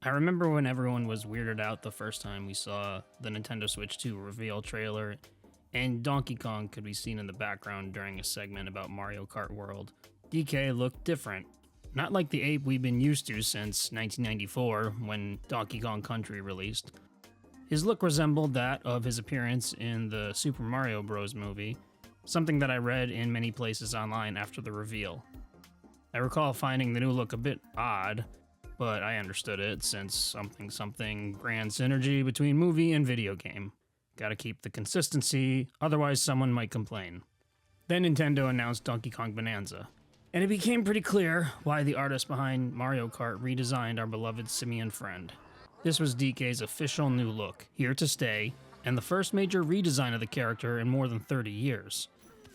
I remember when everyone was weirded out the first time we saw the Nintendo Switch 2 reveal trailer, and Donkey Kong could be seen in the background during a segment about Mario Kart World. DK looked different. Not like the ape we've been used to since 1994 when Donkey Kong Country released. His look resembled that of his appearance in the Super Mario Bros. Movie, something that I read in many places online after the reveal. I recall finding the new look a bit odd, but I understood it since something grand synergy between movie and video game. Gotta keep the consistency, otherwise someone might complain. Then Nintendo announced Donkey Kong Bananza, and it became pretty clear why the artist behind Mario Kart redesigned our beloved simian friend. This was DK's official new look, here to stay, and the first major redesign of the character in more than 30 years.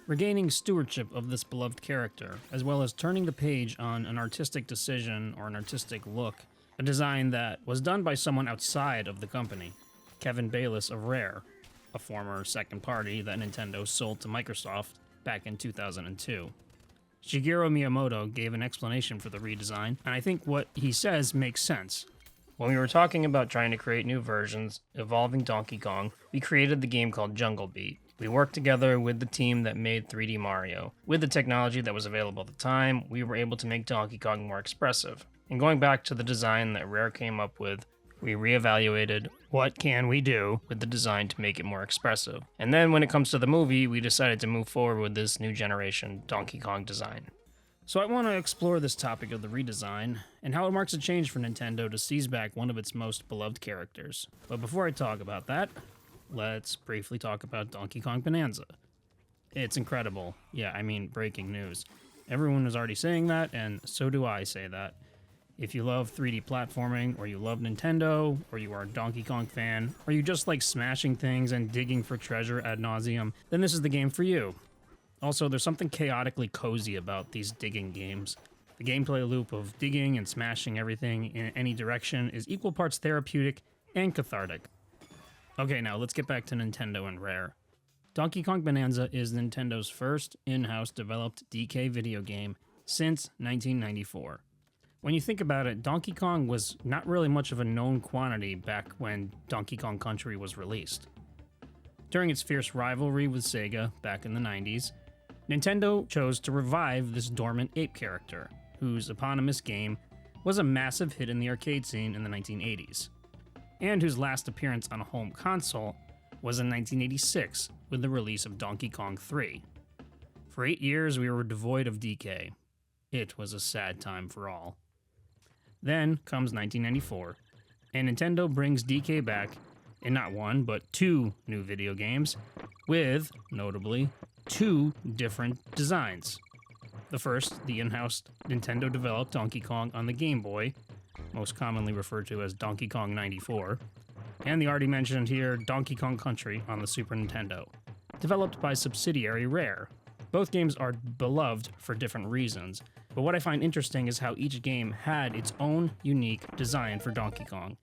Regaining stewardship of this beloved character, as well as turning the page on an artistic decision or an artistic look, a design that was done by someone outside of the company, Kevin Bayliss of Rare, a former second party that Nintendo sold to Microsoft back in 2002. Shigeru Miyamoto gave an explanation for the redesign, and I think what he says makes sense. When we were talking about trying to create new versions, evolving Donkey Kong, we created the game called Jungle Beat. We worked together with the team that made 3D Mario. With the technology that was available at the time, we were able to make Donkey Kong more expressive. And going back to the design that Rare came up with, we reevaluated what can we do with the design to make it more expressive. And then when it comes to the movie, we decided to move forward with this new generation Donkey Kong design. So I want to explore this topic of the redesign and how it marks a change for Nintendo to seize back one of its most beloved characters. But before I talk about that, let's briefly talk about Donkey Kong Bananza. It's incredible. Yeah, I mean, breaking news. Everyone was already saying that, and so do I say that. If you love 3D platforming, or you love Nintendo, or you are a Donkey Kong fan, or you just like smashing things and digging for treasure ad nauseum, then this is the game for you. Also, there's something chaotically cozy about these digging games. The gameplay loop of digging and smashing everything in any direction is equal parts therapeutic and cathartic. Okay, now let's get back to Nintendo and Rare. Donkey Kong Bananza is Nintendo's first in-house developed DK video game since 1994. When you think about it, Donkey Kong was not really much of a known quantity back when Donkey Kong Country was released. During its fierce rivalry with Sega back in the 90s, Nintendo chose to revive this dormant ape character, whose eponymous game was a massive hit in the arcade scene in the 1980s, and whose last appearance on a home console was in 1986 with the release of Donkey Kong 3. For 8 years, we were devoid of DK. It was a sad time for all. Then comes 1994, and Nintendo brings DK back in not one, but two new video games, with, notably, two different designs. The first, the in-house Nintendo-developed Donkey Kong on the Game Boy, most commonly referred to as Donkey Kong 94, and the already mentioned here Donkey Kong Country on the Super Nintendo, developed by subsidiary Rare. Both games are beloved for different reasons, but what I find interesting is how each game had its own unique design for Donkey Kong,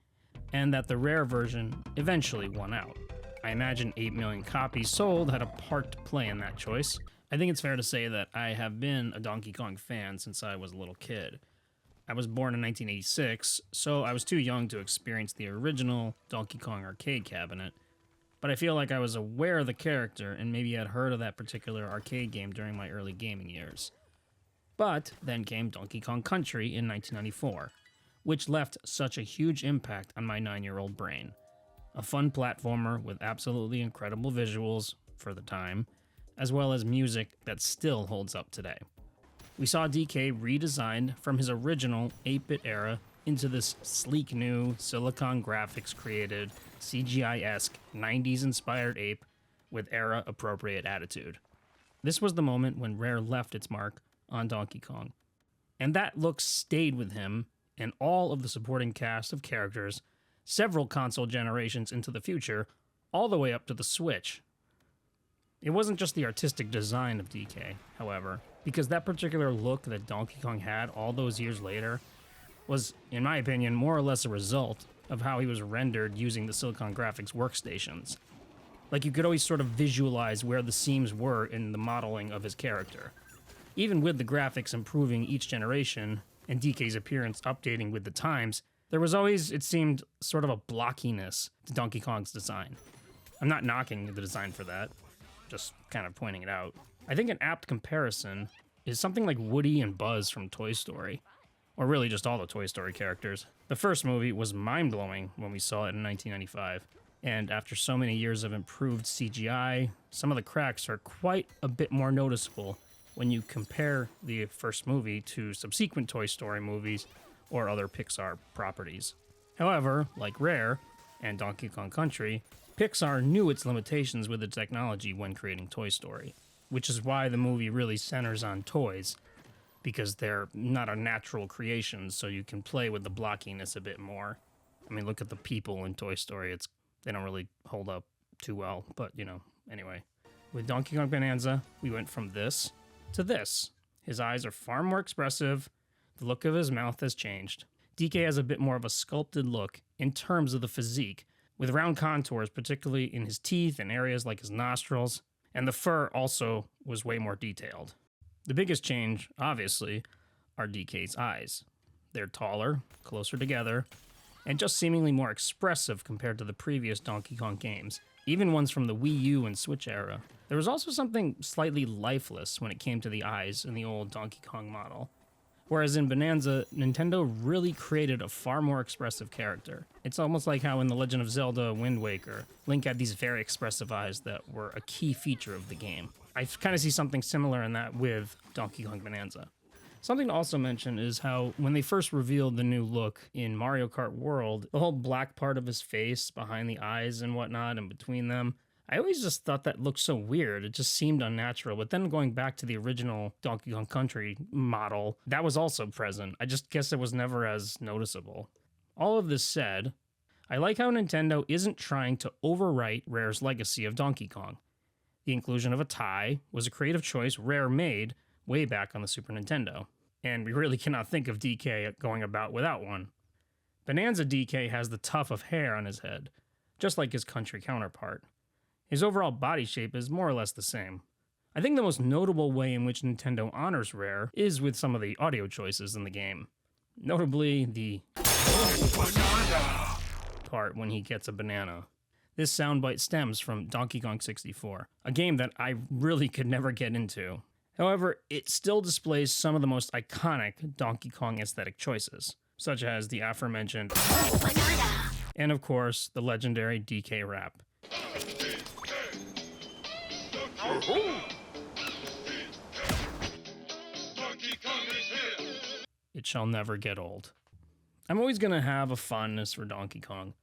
and that the Rare version eventually won out. I imagine 8 million copies sold had a part to play in that choice. I think it's fair to say that I have been a Donkey Kong fan since I was a little kid. I was born in 1986, so I was too young to experience the original Donkey Kong arcade cabinet, but I feel like I was aware of the character and maybe had heard of that particular arcade game during my early gaming years. But then came Donkey Kong Country in 1994, which left such a huge impact on my 9-year-old brain. A fun platformer with absolutely incredible visuals for the time, as well as music that still holds up today. We saw DK redesigned from his original 8-bit era into this sleek new Silicon Graphics created, CGI-esque, 90s inspired ape with era appropriate attitude. This was the moment when Rare left its mark on Donkey Kong. And that look stayed with him and all of the supporting cast of characters several console generations into the future, all the way up to the Switch. It wasn't just the artistic design of DK, however, because that particular look that Donkey Kong had all those years later was, in my opinion, more or less a result of how he was rendered using the Silicon Graphics workstations. Like, you could always sort of visualize where the seams were in the modeling of his character. Even with the graphics improving each generation, and DK's appearance updating with the times, There was always, it seemed, sort of a blockiness to Donkey Kong's design. I'm not knocking the design for that, just kind of pointing it out. I think an apt comparison is something like Woody and Buzz from Toy Story, or really just all the Toy Story characters. The first movie was mind-blowing when we saw it in 1995, and after so many years of improved CGI, some of the cracks are quite a bit more noticeable when you compare the first movie to subsequent Toy Story movies or other Pixar properties. However, like Rare and Donkey Kong Country, Pixar knew its limitations with the technology when creating Toy Story, which is why the movie really centers on toys, because they're not a natural creation, so you can play with the blockiness a bit more. I mean, look at the people in Toy Story. They don't really hold up too well, but anyway. With Donkey Kong Bananza, we went from this to this. His eyes are far more expressive. The look of his mouth has changed. DK has a bit more of a sculpted look in terms of the physique, with round contours, particularly in his teeth and areas like his nostrils, and the fur also was way more detailed. The biggest change, obviously, are DK's eyes. They're taller, closer together, and just seemingly more expressive compared to the previous Donkey Kong games, even ones from the Wii U and Switch era. There was also something slightly lifeless when it came to the eyes in the old Donkey Kong model. Whereas in Bananza, Nintendo really created a far more expressive character. It's almost like how in The Legend of Zelda Wind Waker, Link had these very expressive eyes that were a key feature of the game. I kind of see something similar in that with Donkey Kong Bananza. Something to also mention is how when they first revealed the new look in Mario Kart World, the whole black part of his face behind the eyes and whatnot and between them, I always just thought that looked so weird. It just seemed unnatural. But then going back to the original Donkey Kong Country model, that was also present. I just guess it was never as noticeable. All of this said, I like how Nintendo isn't trying to overwrite Rare's legacy of Donkey Kong. The inclusion of a tie was a creative choice Rare made way back on the Super Nintendo, and we really cannot think of DK going about without one. Bananza DK has the tuft of hair on his head, just like his country counterpart. His overall body shape is more or less the same. I think the most notable way in which Nintendo honors Rare is with some of the audio choices in the game. Notably, the part when he gets a banana. This soundbite stems from Donkey Kong 64, a game that I really could never get into. However, it still displays some of the most iconic Donkey Kong aesthetic choices, such as the aforementioned and of course, the legendary DK rap. It shall never get old. I'm always going to have a fondness for Donkey Kong.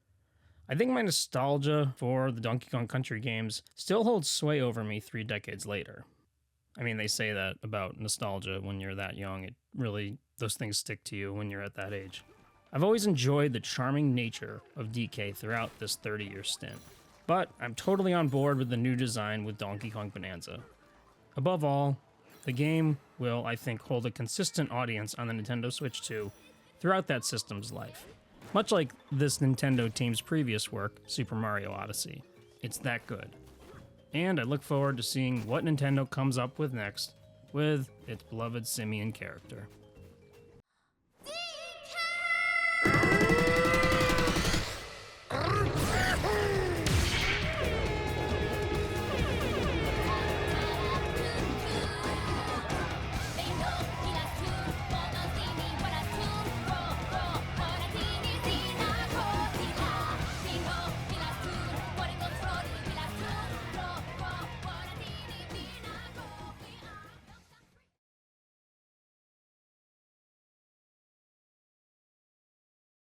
I think my nostalgia for the Donkey Kong Country games still holds sway over me 3 decades later. I mean, they say that about nostalgia when you're that young. Those things stick to you when you're at that age. I've always enjoyed the charming nature of DK throughout this 30-year stint. But I'm totally on board with the new design with Donkey Kong Bananza. Above all, the game will, I think, hold a consistent audience on the Nintendo Switch 2 throughout that system's life. Much like this Nintendo team's previous work, Super Mario Odyssey. It's that good. And I look forward to seeing what Nintendo comes up with next with its beloved simian character.